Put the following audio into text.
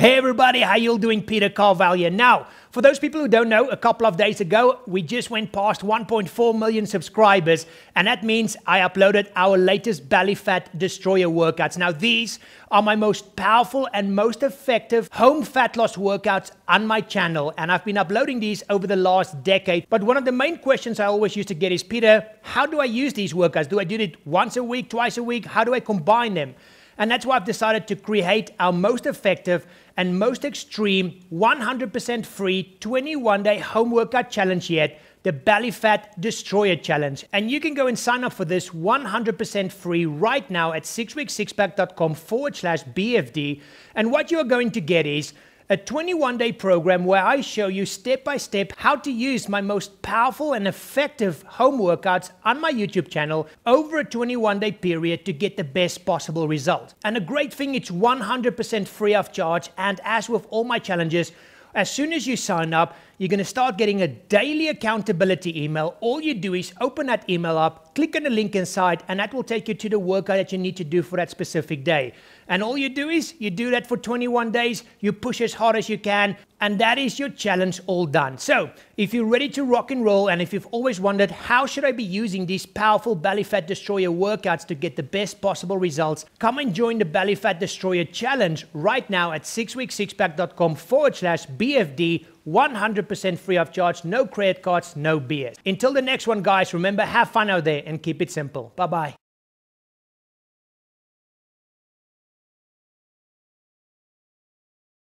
Hey everybody, how you all doing? Peter Carvell here. Now, for those people who don't know, a couple of days ago, we just went past 1.4 million subscribers, and that means I uploaded our latest belly fat destroyer workouts. Now, these are my most powerful and most effective home fat loss workouts on my channel, and I've been uploading these over the last decade. But one of the main questions I always used to get is, Peter, how do I use these workouts? Do I do it once a week, twice a week? How do I combine them? And that's why I've decided to create our most effective and most extreme 100% free 21-day home workout challenge yet, the Belly Fat Destroyer Challenge. And you can go and sign up for this 100% free right now at sixpackfactory.com/BFD. And what you are going to get is a 21-day program where I show you step-by-step how to use my most powerful and effective home workouts on my YouTube channel over a 21-day period to get the best possible result. And a great thing, it's 100% free of charge, and as with all my challenges, as soon as you sign up, you're going to start getting a daily accountability email. All you do is open that email up, click on the link inside, and that will take you to the workout that you need to do for that specific day. And all you do is you do that for 21 days, you push as hard as you can, and that is your challenge all done. So if you're ready to rock and roll, and if you've always wondered how should I be using these powerful Belly Fat Destroyer workouts to get the best possible results, come and join the Belly Fat Destroyer Challenge right now at sixpackfactory.com/BFD. 100% free of charge, no credit cards, no BS. Until the next one, guys, remember, have fun out there and keep it simple. Bye-bye.